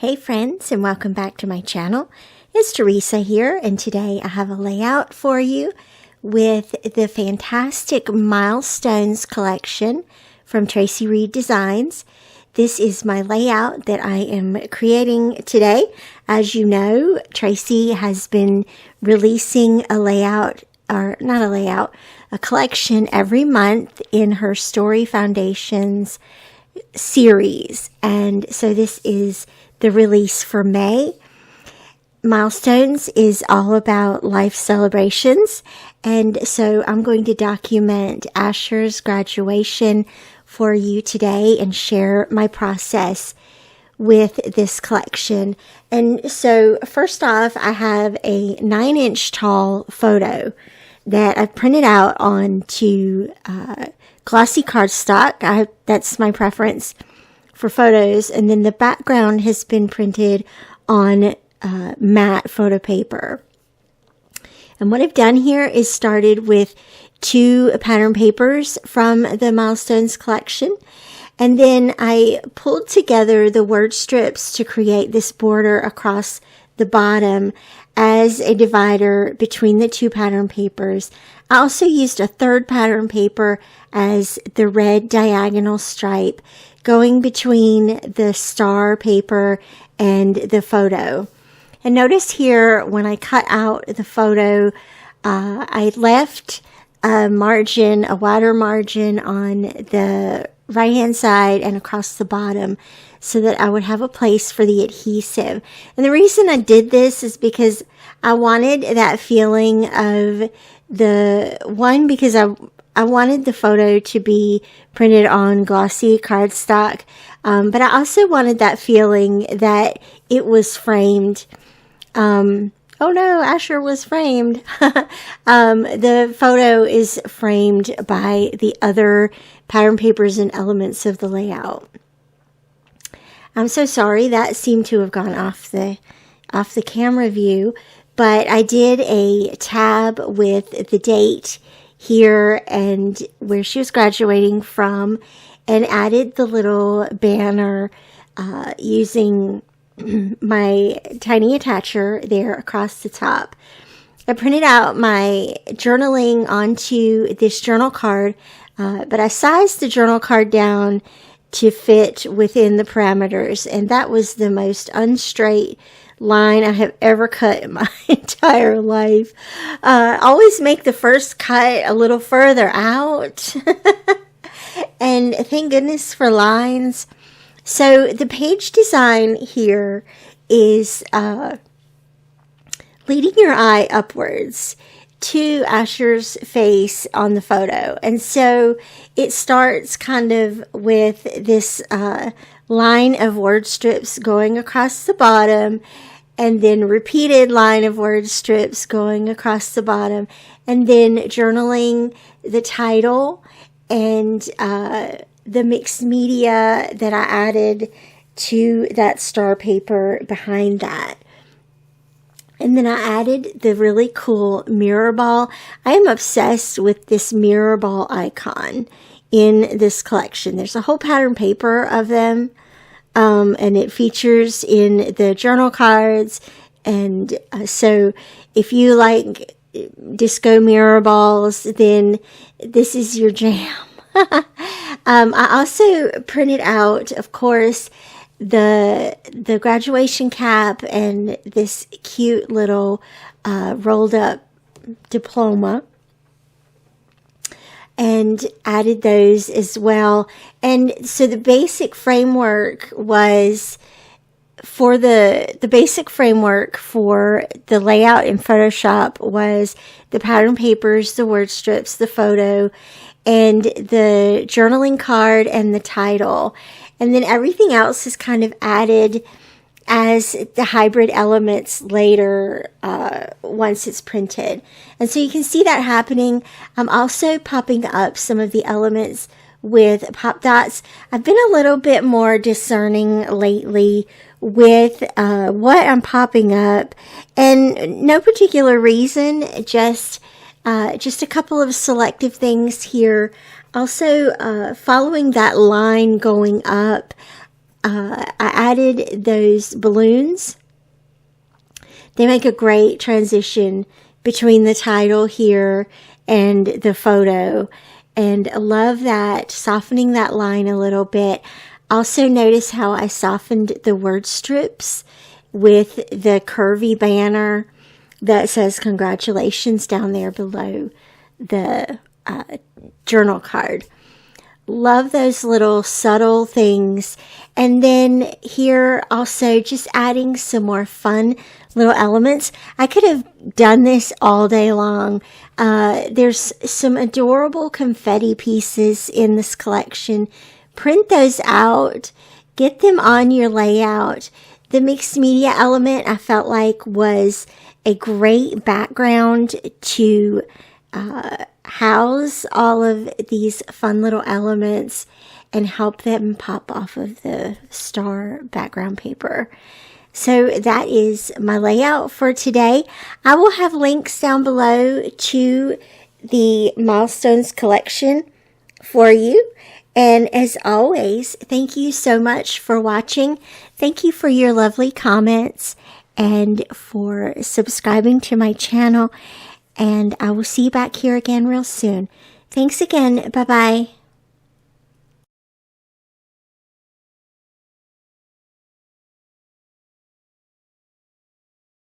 Hey friends, and welcome back to my channel. It's Teresa here, and today I have a layout for you with the fantastic Milestones collection from Traci Reed Designs. This is my layout that I am creating today. As you know, Traci has been releasing a layout, or not a layout, a collection every month in her Story Foundations series. And so this is the release for May. Milestones is all about life celebrations, and so I'm going to document Asher's graduation for you today and share my process with this collection. And so first off, I have a 9-inch tall photo that I've printed out onto glossy cardstock. That's my preference for photos, and then the background has been printed on matte photo paper. And what I've done here is started with 2 pattern papers from the Milestones collection, and then I pulled together the word strips to create this border across the bottom as a divider between the 2 pattern papers. I also used a 3rd pattern paper as the red diagonal stripe going between the star paper and the photo. And notice here when I cut out the photo, I left a margin, a wider margin on the right hand side and across the bottom so that I would have a place for the adhesive. And the reason I did this is because I wanted that feeling of because I wanted the photo to be printed on glossy cardstock, but I also wanted that feeling that it was framed. Oh no, Asher was framed. The photo is framed by the other pattern papers and elements of the layout. I'm so sorry, that seemed to have gone off the camera view, but I did a tab with the date here and where she was graduating from, and added the little banner using my tiny attacher there across the top. I printed out my journaling onto this journal card, but I sized the journal card down to fit within the parameters, and that was the most unstraight line I have ever cut in my entire life. Always make the first cut a little further out. And thank goodness for lines. So the page design here is leading your eye upwards to Asher's face on the photo. And so it starts kind of with this line of word strips going across the bottom, and then repeated line of word strips going across the bottom, and then journaling the title and the mixed media that I added to that star paper behind that. And then I added the really cool mirror ball. I am obsessed with this mirror ball icon in this collection. There's a whole pattern paper of them. And it features in the journal cards. And so if you like disco mirror balls, then this is your jam. I also printed out, of course, the graduation cap and this cute little rolled up diploma, and added those as well. And so the basic framework was for the basic framework for the layout in Photoshop was the pattern papers, the word strips, the photo, and the journaling card and the title. And then everything else is kind of added as the hybrid elements later once it's printed. And so you can see that happening. I'm also popping up some of the elements with pop dots. I've been a little bit more discerning lately with what I'm popping up, and no particular reason, just a couple of selective things here. Also, following that line going up, I added those balloons. They make a great transition between the title here and the photo. And I love that, softening that line a little bit. Also notice how I softened the word strips with the curvy banner that says congratulations down there below the journal card. Love those little subtle things. And then here also just adding some more fun little elements. I could have done this all day long. There's some adorable confetti pieces in this collection. Print those out. Get them on your layout. The mixed media element I felt like was a great background to house all of these fun little elements and help them pop off of the star background paper. So that is my layout for today. I will have links down below to the Milestones collection for you. And as always, thank you so much for watching. Thank you for your lovely comments and for subscribing to my channel. And I will see you back here again real soon. Thanks again. Bye-bye.